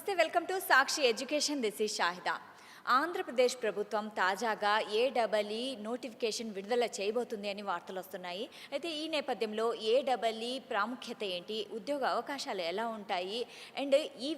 నమస్తే, welcome to Sakshi education. This is Shahida. Andhra Pradesh ప్రభుత్వం తాజాగా ఏడబ్ల్ఈ నోటిఫికేషన్ విడుదల చేయబోతుంది అని వార్తలు వస్తున్నాయి. అయితే ఈ నేపథ్యంలో ఏడబ్ల్ఈ ప్రాముఖ్యత ఏంటి, ఉద్యోగ అవకాశాలు ఎలా ఉంటాయి, అండ్ ఈ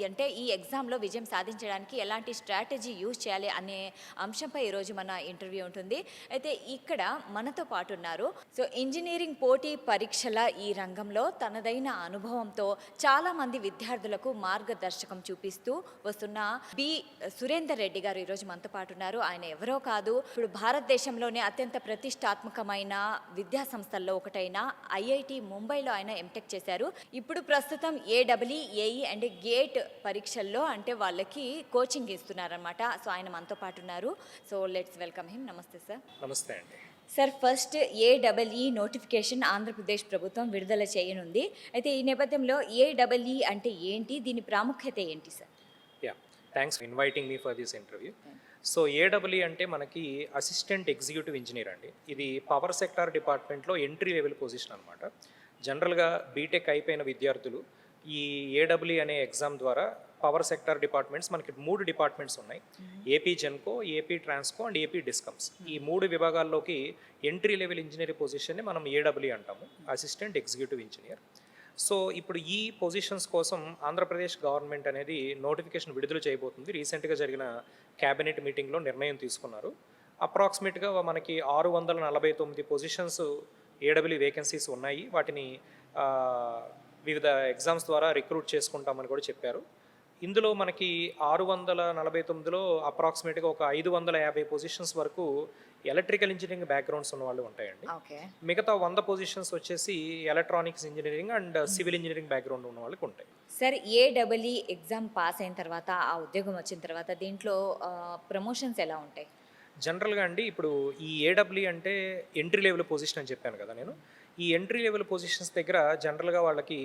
అంటే ఈ ఎగ్జామ్లో విజయం సాధించడానికి ఎలాంటి స్ట్రాటజీ యూజ్ చేయాలి అనే అంశంపై ఈరోజు మన ఇంటర్వ్యూ ఉంటుంది. అయితే ఇక్కడ మనతో పాటు ఉన్నారు. సో ఇంజనీరింగ్ పోటీ పరీక్షల ఈ రంగంలో తనదైన అనుభవంతో చాలామంది విద్యార్థులకు మార్గదర్శకం చూపిస్తూ వస్తున్న బి సురేందర్ రెడ్డి గారు ఈరోజు మనతో పాటు ఉన్నారు. ఆయన ఎవరో కాదు, ఇప్పుడు భారతదేశంలోనే అత్యంత ప్రతిష్టాత్మకమైన విద్యా సంస్థల్లో ఒకటైన ఐఐటి ముంబైలో ఆయన ఎంటెక్ చేశారు. ఇప్పుడు ప్రస్తుతం ఏడబ్ల్ఈ, ఏఈ అండ్ గేట్ పరీక్షల్లో అంటే వాళ్ళకి కోచింగ్ ఇస్తున్నారనమాట. సో ఆయన మనతో పాటు ఉన్నారు. So let's welcome him. నమస్తే సార్. నమస్తే అండి. Sir, first AWE notification Andhra Pradesh ప్రభుత్వం విడుదల చేయనుంది. అయితే ఈ నేపథ్యంలో ఏడబ్ల్ఈ అంటే ఏంటి, దీని ప్రాముఖ్యత ఏంటి sir? Thanks for inviting me for this interview. So AWE అంటే మనకి అసిస్టెంట్ ఎగ్జిక్యూటివ్ ఇంజనీర్ అండి. ఇది పవర్ సెక్టార్ డిపార్ట్మెంట్లో ఎంట్రీ లెవెల్ పొజిషన్ అనమాట. జనరల్గా బీటెక్ అయిపోయిన విద్యార్థులు ఈ ఏడబ్ల్ఈ అనే ఎగ్జామ్ ద్వారా పవర్ సెక్టార్ డిపార్ట్మెంట్స్, మనకి 3 డిపార్ట్మెంట్స్ ఉన్నాయి. AP Genco, AP Transco and AP discoms. ఈ 3 విభాగాల్లోకి ఎంట్రీ లెవెల్ ఇంజనీర్ పొజిషన్ని మనం ఏడబ్ల్ఈ అంటాము, అసిస్టెంట్ ఎగ్జిక్యూటివ్ ఇంజనీర్. సో ఇప్పుడు ఈ పొజిషన్స్ కోసం ఆంధ్రప్రదేశ్ గవర్నమెంట్ అనేది నోటిఫికేషన్ విడుదల చేయబోతుంది. రీసెంట్గా జరిగిన క్యాబినెట్ మీటింగ్లో నిర్ణయం తీసుకున్నారు. అప్రాక్సిమేట్గా మనకి 649 పొజిషన్స్ ఏడబ్ల్యూ వేకెన్సీస్ ఉన్నాయి. వాటిని వివిధ ఎగ్జామ్స్ ద్వారా రిక్రూట్ చేసుకుంటామని కూడా చెప్పారు. ఇందులో మనకి 649లో అప్రాక్సిమేట్గా ఒక 550 పొజిషన్స్ వరకు ఎలక్ట్రికల్ ఇంజనీరింగ్ బ్యాక్గ్రౌండ్స్ ఉన్న వాళ్ళు ఉంటాయండి. మిగతా 100 పొజిషన్స్ వచ్చేసి electronics engineering and civil engineering background ఉన్న వాళ్ళకి ఉంటాయి. సార్, ఏడబ్ల్ఈ ఎగ్జామ్ పాస్ అయిన తర్వాత, ఆ ఉద్యోగం వచ్చిన తర్వాత దీంట్లో ప్రమోషన్స్ ఎలా ఉంటాయి? జనరల్గా అండి, ఇప్పుడు ఈ ఏడబ్ల్యూ అంటే ఎంట్రీ లెవెల్ పొజిషన్ అని చెప్పాను కదా నేను. ఈ ఎంట్రీ లెవెల్ పొజిషన్స్ దగ్గర జనరల్గా వాళ్ళకి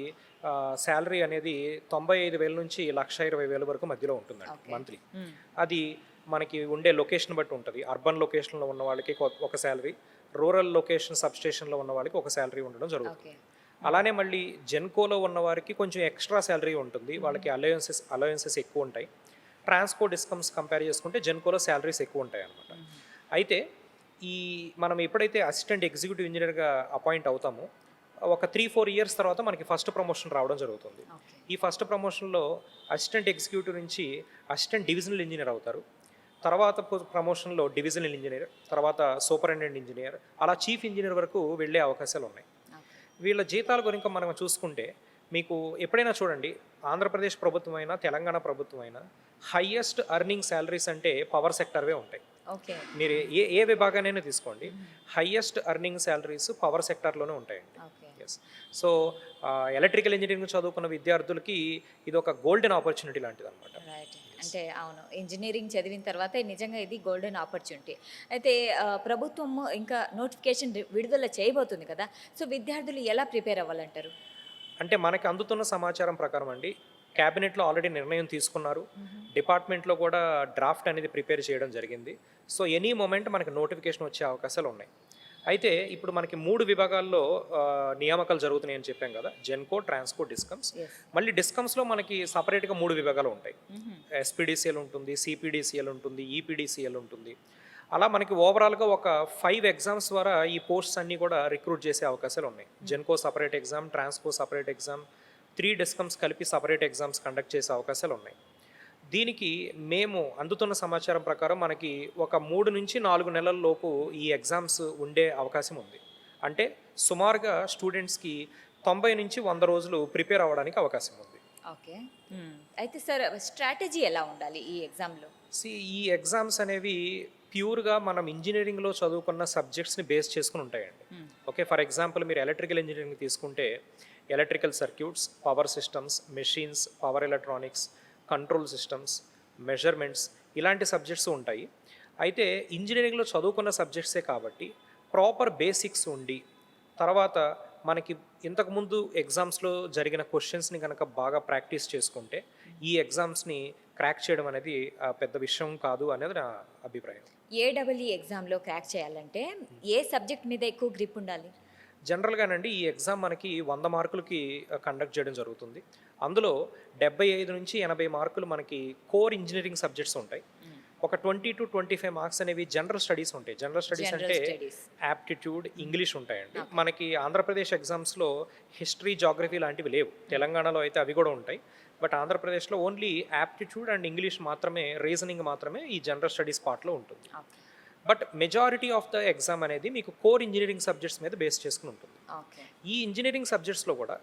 శాలరీ అనేది 95,000 నుంచి 1,20,000 వరకు మధ్యలో ఉంటుందండి మంత్లీ. అది మనకి ఉండే లొకేషన్ బట్టి ఉంటుంది. అర్బన్ లొకేషన్లో ఉన్న వాళ్ళకి ఒక శాలరీ, రూరల్ లొకేషన్ సబ్స్టేషన్లో ఉన్న వాళ్ళకి ఒక శాలరీ ఉండడం జరుగుతుంది. అలానే మళ్ళీ జెన్కోలో ఉన్న వారికి కొంచెం ఎక్స్ట్రా శాలరీ ఉంటుంది. వాళ్ళకి అలయన్సెస్ ఎక్కువ ఉంటాయి. ట్రాన్స్కో డిస్కమ్స్ కంపేర్ చేసుకుంటే జెన్కోలో శాలరీస్ ఎక్కువ ఉంటాయి అన్నమాట. అయితే మనం ఎప్పుడైతే అసిస్టెంట్ ఎగ్జిక్యూటివ్ ఇంజనీర్గా అపాయింట్ అవుతామో ఒక 3-4 ఇయర్స్ తర్వాత మనకి ఫస్ట్ ప్రమోషన్ రావడం జరుగుతుంది. ఈ ఫస్ట్ ప్రమోషన్లో అసిస్టెంట్ ఎగ్జిక్యూటివ్ నుంచి అసిస్టెంట్ డివిజనల్ ఇంజనీర్ అవుతారు. తర్వాత ప్రమోషన్లో డివిజనల్ ఇంజనీర్, తర్వాత సూపరింటెండెంట్ ఇంజనీర్, అలా చీఫ్ ఇంజనీర్ వరకు వెళ్ళే అవకాశాలు ఉన్నాయి. వీళ్ళ జీతాల గురించి మనం చూసుకుంటే మీకు ఎప్పుడైనా చూడండి, ఆంధ్రప్రదేశ్ ప్రభుత్వం అయినా తెలంగాణ ప్రభుత్వం అయినా హయ్యెస్ట్ అర్నింగ్ శాలరీస్ అంటే పవర్ సెక్టార్వే ఉంటాయి. మీరు ఏ విభాగానైనా తీసుకోండి, హయ్యెస్ట్ అర్నింగ్ శాలరీస్ పవర్ సెక్టార్లోనే ఉంటాయండి. ఎస్. సో ఎలక్ట్రికల్ ఇంజనీరింగ్ చదువుకున్న విద్యార్థులకి ఇది ఒక గోల్డెన్ ఆపర్చునిటీ లాంటిది అనమాట. అంటే అవును, ఇంజనీరింగ్ చదివిన తర్వాత నిజంగా ఇది గోల్డెన్ ఆపర్చునిటీ. అయితే ప్రభుత్వం ఇంకా నోటిఫికేషన్ విడుదల చేయబోతుంది కదా, సో విద్యార్థులు ఎలా ప్రిపేర్ అవ్వాలంటారు? అంటే మనకి అందుతున్న సమాచారం ప్రకారం అండి, క్యాబినెట్లో ఆల్రెడీ నిర్ణయం తీసుకున్నారు. డిపార్ట్మెంట్లో కూడా డ్రాఫ్ట్ అనేది ప్రిపేర్ చేయడం జరిగింది. సో ఎనీ మూమెంట్ మనకి నోటిఫికేషన్ వచ్చే అవకాశాలు ఉన్నాయి. అయితే ఇప్పుడు మనకి 3 విభాగాల్లో నియామకాలు జరుగుతున్నాయని చెప్పాం కదా, జెన్కో, ట్రాన్స్కో, డిస్కమ్స్. మళ్ళీ డిస్కమ్స్లో మనకి సపరేట్గా 3 విభాగాలు ఉంటాయి. ఎస్పీడీసీఎల్ ఉంటుంది, సిపిడిసిఎల్ ఉంటుంది, ఈపీడీసీఎల్ ఉంటుంది. అలా మనకి ఓవరాల్గా ఒక 5 ఎగ్జామ్స్ ద్వారా ఈ పోస్ట్స్ అన్నీ కూడా రిక్రూట్ చేసే అవకాశాలు ఉన్నాయి. Genco separate exam, Transco separate exam, 3 discoms కలిపి సపరేట్ ఎగ్జామ్స్ కండక్ట్ చేసే అవకాశాలు ఉన్నాయి. దీనికి మేము అందుతున్న సమాచారం ప్రకారం మనకి ఒక 3 నుంచి 4 నెలల లోపు ఈ ఎగ్జామ్స్ ఉండే అవకాశం ఉంది. అంటే సుమారుగా స్టూడెంట్స్కి 90 నుంచి 100 రోజులు ప్రిపేర్ అవ్వడానికి అవకాశం ఉంది. ఓకే. అయితే సార్, స్ట్రాటజీ ఎలా ఉండాలి ఈ ఎగ్జామ్లో? ఈ ఎగ్జామ్స్ అనేవి ప్యూర్గా మనం ఇంజనీరింగ్లో చదువుకున్న సబ్జెక్ట్స్ని బేస్ చేసుకుని ఉంటాయండి. ఓకే, ఫర్ ఎగ్జాంపుల్ మీరు ఎలక్ట్రికల్ ఇంజనీరింగ్ తీసుకుంటే electrical circuits, power systems, machines, power electronics, control systems, measurements, ఇలాంటి సబ్జెక్ట్స్ ఉంటాయి. అయితే ఇంజనీరింగ్లో చదువుకున్న సబ్జెక్ట్సే కాబట్టి ప్రాపర్ బేసిక్స్ ఉండి, తర్వాత మనకి ఇంతకుముందు ఎగ్జామ్స్లో జరిగిన క్వశ్చన్స్ని కనుక బాగా ప్రాక్టీస్ చేసుకుంటే ఈ ఎగ్జామ్స్ని క్రాక్ చేయడం అనేది పెద్ద విషయం కాదు అనేది నా అభిప్రాయం. ఏడబ్ల్ఈ ఎగ్జామ్లో క్రాక్ చేయాలంటే ఏ సబ్జెక్ట్ మీద ఎక్కువ గ్రిప్ ఉండాలి? జనరల్గానండి ఈ ఎగ్జామ్ మనకి 100 మార్కులకి కండక్ట్ చేయడం జరుగుతుంది. అందులో 75 నుంచి 80 మార్కులు మనకి కోర్ ఇంజినీరింగ్ సబ్జెక్ట్స్ ఉంటాయి. ఒక 20-25 మార్క్స్ అనేవి జనరల్ స్టడీస్ ఉంటాయి. జనరల్ స్టడీస్ అంటే యాప్టిట్యూడ్, ఇంగ్లీష్ ఉంటాయండి. మనకి ఆంధ్రప్రదేశ్ ఎగ్జామ్స్లో హిస్టరీ, జాగ్రఫీ లాంటివి లేవు. తెలంగాణలో అయితే అవి కూడా ఉంటాయి. బట్ ఆంధ్రప్రదేశ్లో ఓన్లీ యాప్టిట్యూడ్ అండ్ ఇంగ్లీష్ మాత్రమే, రీజనింగ్ మాత్రమే ఈ జనరల్ స్టడీస్ పార్ట్లో ఉంటుంది. But majority of the exam అనేది మీకు కోర్ ఇంజనీరింగ్ సబ్జెక్ట్స్ మీద బేస్ చేసుకుని ఉంటుంది. ఈ ఇంజనీరింగ్ సబ్జెక్ట్స్లో కూడా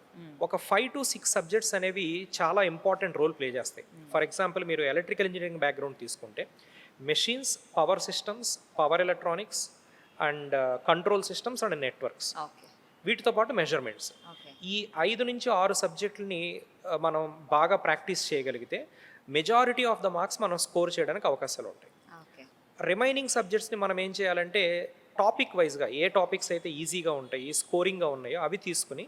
ఒక 5 to 6 సబ్జెక్ట్స్ అనేవి చాలా ఇంపార్టెంట్ రోల్ ప్లే చేస్తాయి. ఫర్ ఎగ్జాంపుల్ మీరు ఎలక్ట్రికల్ ఇంజనీరింగ్ బ్యాక్గ్రౌండ్ తీసుకుంటే machines, power systems, power electronics and control systems and networks, వీటితో పాటు మెజర్మెంట్స్, ఈ 5 నుంచి 6 సబ్జెక్టులని మనం బాగా ప్రాక్టీస్ చేయగలిగితే మెజారిటీ ఆఫ్ ద మార్క్స్ మనం స్కోర్ చేయడానికి అవకాశాలు ఉంటాయి. రిమైనింగ్ సబ్జెక్ట్స్ని మనం ఏం చేయాలంటే టాపిక్ వైజ్గా ఏ టాపిక్స్ అయితే ఈజీగా ఉంటాయి, స్కోరింగ్గా ఉన్నాయో అవి తీసుకుని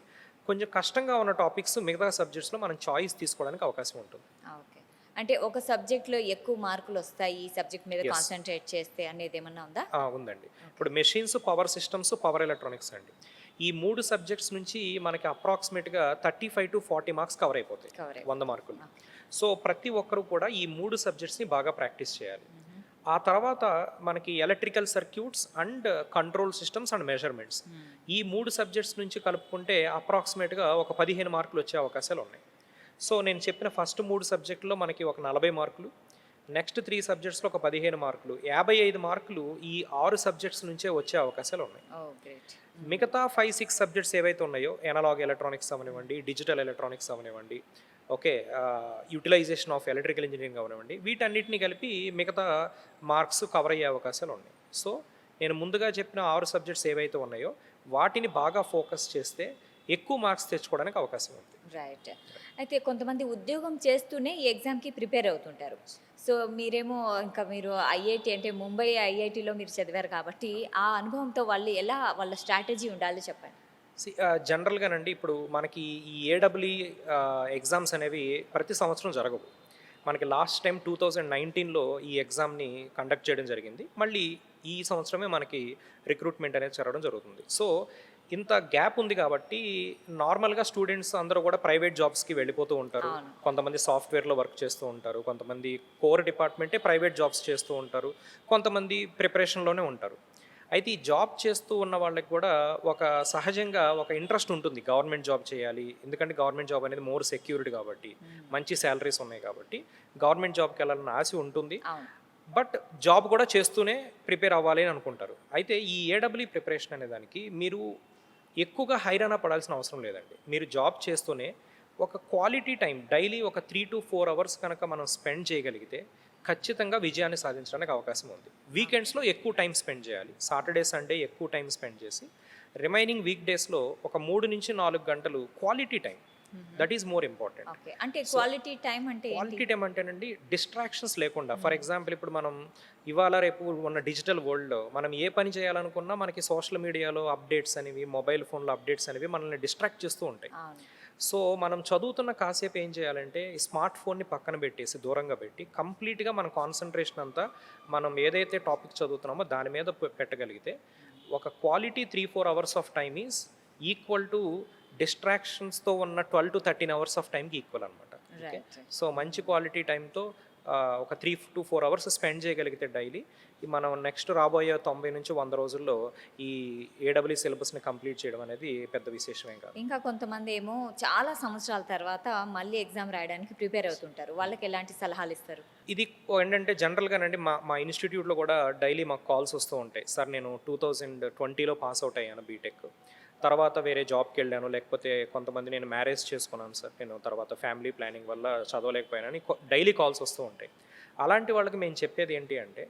కొంచెం కష్టంగా ఉన్న టాపిక్స్ మిగతా సబ్జెక్ట్స్లో మనం చాయిస్ తీసుకోవడానికి అవకాశం ఉంటుంది. ఓకే, అంటే ఒక సబ్జెక్ట్లో ఎక్కువ మార్కులు వస్తాయి ఈ సబ్జెక్ట్ మీద కాన్సన్ట్రేట్ చేస్తే అనేది ఏమన్నా ఉందా? ఉందండి. ఇప్పుడు machines, power systems, power electronics అండి, ఈ 3 సబ్జెక్ట్స్ నుంచి మనకి అప్రాక్సిమేట్గా 35 to 40 మార్క్స్ కవర్ అయిపోతాయి 100 మార్కులు. సో ప్రతి ఒక్కరు కూడా ఈ 3 సబ్జెక్ట్స్ని బాగా ప్రాక్టీస్ చేయాలి. ఆ తర్వాత మనకి electrical circuits and control systems and measurements, ఈ 3 సబ్జెక్ట్స్ నుంచి కలుపుకుంటే అప్రాక్సిమేట్గా ఒక 15 మార్కులు వచ్చే అవకాశాలు ఉన్నాయి. సో నేను చెప్పిన ఫస్ట్ 3 సబ్జెక్టులో మనకి ఒక 40 మార్కులు, నెక్స్ట్ 3 సబ్జెక్ట్స్లో ఒక 15 మార్కులు, 55 మార్కులు ఈ 6 సబ్జెక్ట్స్ నుంచే వచ్చే అవకాశాలు ఉన్నాయి. మిగతా 5-6 సబ్జెక్ట్స్ ఏవైతే ఉన్నాయో, ఎనలాగ్ ఎలక్ట్రానిక్స్ అవనివ్వండి, డిజిటల్ ఎలక్ట్రానిక్స్ అవనివ్వండి, okay, utilisation of electrical engineering అవనివ్వండి, వీటన్నిటిని కలిపి మిగతా మార్క్స్ కవర్ అయ్యే అవకాశాలు ఉన్నాయి. సో నేను ముందుగా చెప్పిన 6 సబ్జెక్ట్స్ ఏవైతే ఉన్నాయో వాటిని బాగా ఫోకస్ చేస్తే ఎక్కువ మార్క్స్ తెచ్చుకోవడానికి అవకాశం ఉంది. రైట్. అయితే కొంతమంది ఉద్యోగం చేస్తూనే ఈ ఎగ్జామ్కి ప్రిపేర్ అవుతుంటారు. సో మీరేమో ఇంకా మీరు ఐఐటి అంటే ముంబై ఐఐటిలో మీరు చదివారు కాబట్టి ఆ అనుభవంతో వాళ్ళు ఎలా వాళ్ళ స్ట్రాటజీ ఉండాలో చెప్పండి. జనరల్గానండి ఇప్పుడు మనకి ఈ ఏడబ్ల్యూ ఎగ్జామ్స్ అనేవి ప్రతి సంవత్సరం జరగవు. మనకి లాస్ట్ టైం 2019లో ఈ ఎగ్జామ్ని కండక్ట్ చేయడం జరిగింది. మళ్ళీ ఈ సంవత్సరమే మనకి రిక్రూట్మెంట్ అనేది జరగడం జరుగుతుంది. సో ఇంత గ్యాప్ ఉంది కాబట్టి నార్మల్గా స్టూడెంట్స్ అందరూ కూడా ప్రైవేట్ జాబ్స్కి వెళ్ళిపోతూ ఉంటారు. కొంతమంది సాఫ్ట్వేర్లో వర్క్ చేస్తూ ఉంటారు, కొంతమంది కోర్ డిపార్ట్మెంటే ప్రైవేట్ జాబ్స్ చేస్తూ ఉంటారు, కొంతమంది ప్రిపరేషన్లోనే ఉంటారు. అయితే ఈ జాబ్ చేస్తూ ఉన్న వాళ్ళకి కూడా ఒక సహజంగా ఒక ఇంట్రెస్ట్ ఉంటుంది గవర్నమెంట్ జాబ్ చేయాలి, ఎందుకంటే గవర్నమెంట్ జాబ్ అనేది మోర్ సెక్యూరిటీ కాబట్టి, మంచి శాలరీస్ ఉన్నాయి కాబట్టి గవర్నమెంట్ జాబ్కి వెళ్ళాలన్న ఆశ ఉంటుంది. బట్ జాబ్ కూడా చేస్తూనే ప్రిపేర్ అవ్వాలి అని అనుకుంటారు. అయితే ఈ ఏడబ్ల్యూ ప్రిపరేషన్ అనే దానికి మీరు ఎక్కువగా హైరాణ పడాల్సిన అవసరం లేదండి. మీరు జాబ్ చేస్తూనే ఒక క్వాలిటీ టైం డైలీ ఒక 3 to 4 అవర్స్ కనుక మనం స్పెండ్ చేయగలిగితే ఖచ్చితంగా విజయాన్ని సాధించడానికి అవకాశం ఉంది. వీకెండ్స్లో ఎక్కువ టైం స్పెండ్ చేయాలి, సాటర్డే సండే ఎక్కువ టైం స్పెండ్ చేసి రిమైనింగ్ వీక్ డేస్లో ఒక 3 నుంచి 4 గంటలు quality time, that is more important. అంటే క్వాలిటీ టైం అంటేనండి డిస్ట్రాక్షన్స్ లేకుండా. ఫర్ ఎగ్జాంపుల్ ఇప్పుడు మనం ఇవాళ రేపు ఉన్న డిజిటల్ వరల్డ్లో మనం ఏ పని చేయాలనుకున్నా మనకి సోషల్ మీడియాలో అప్డేట్స్ అనేవి, మొబైల్ ఫోన్లో అప్డేట్స్ అనేవి మనల్ని డిస్ట్రాక్ట్ చేస్తూ ఉంటాయి. సో మనం చదువుతున్న కాసేపు ఏం చేయాలంటే స్మార్ట్ ఫోన్ని పక్కన పెట్టేసి దూరంగా పెట్టి కంప్లీట్గా మన కాన్సన్ట్రేషన్ అంతా మనం ఏదైతే టాపిక్ చదువుతున్నామో దాని మీద పెట్టగలిగితే ఒక quality 3-4 hours of time is equal to డిస్ట్రాక్షన్స్తో ఉన్న 12 to 13 అవర్స్ ఆఫ్ టైంకి ఈక్వల్ అనమాట. సో మంచి క్వాలిటీ టైంతో ఒక 3 to 4 అవర్స్ స్పెండ్ చేయగలిగితే డైలీ మనం నెక్స్ట్ రాబోయే 90 నుంచి 100 రోజుల్లో ఈ ఏడబ్ల్యూ సిలబస్ని కంప్లీట్ చేయడం అనేది పెద్ద విశేషమేం కాదు. ఇంకా కొంతమంది ఏమో చాలా సంవత్సరాల తర్వాత మళ్ళీ ఎగ్జామ్ రాయడానికి ప్రిపేర్ అవుతుంటారు, వాళ్ళకి ఎలాంటి సలహాలు ఇస్తారు? ఇది ఏంటంటే జనరల్గానండి మా ఇన్స్టిట్యూట్లో కూడా డైలీ మాకు కాల్స్ వస్తూ ఉంటాయి. సార్ నేను 2020లో పాస్ అవుట్ అయ్యాను బీటెక్, తర్వాత వేరే జాబ్కి వెళ్ళాను, లేకపోతే కొంతమంది నేను మ్యారేజ్ చేసుకున్నాను సార్, నేను తర్వాత ఫ్యామిలీ ప్లానింగ్ వల్ల చదవలేకపోయానని డైలీ కాల్స్ వస్తూ ఉంటాయి. అలాంటి వాళ్ళకి మేము చెప్పేది ఏంటి అంటే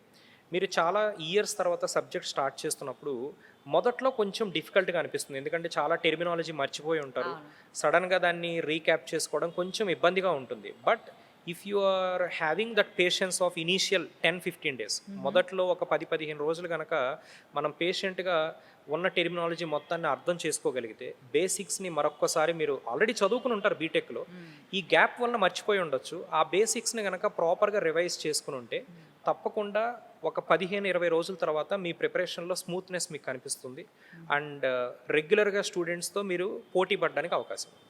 మీరు చాలా ఇయర్స్ తర్వాత సబ్జెక్ట్ స్టార్ట్ చేస్తున్నప్పుడు మొదట్లో కొంచెం డిఫికల్ట్గా అనిపిస్తుంది, ఎందుకంటే చాలా టెర్మినాలజీ మర్చిపోయి ఉంటారు, సడన్గా దాన్ని రీక్యాప్ చేసుకోవడం కొంచెం ఇబ్బందిగా ఉంటుంది. But if you are having that patience of initial 10-15 days, మొదట్లో ఒక 10-15 రోజులు కనుక మనం పేషెంట్గా ఉన్న టెర్మినాలజీ మొత్తాన్ని అర్థం చేసుకోగలిగితే, బేసిక్స్ని మరొక్కసారి మీరు ఆల్రెడీ చదువుకుని ఉంటారు బీటెక్లో, ఈ గ్యాప్ వల్ల మర్చిపోయి ఉండొచ్చు, ఆ బేసిక్స్ని కనుక ప్రాపర్గా రివైజ్ చేసుకుని ఉంటే తప్పకుండా ఒక 15-20 రోజుల తర్వాత మీ ప్రిపరేషన్లో స్మూత్నెస్ మీకు కనిపిస్తుంది అండ్ రెగ్యులర్గా స్టూడెంట్స్తో మీరు పోటీ పడడానికి అవకాశం ఉంది.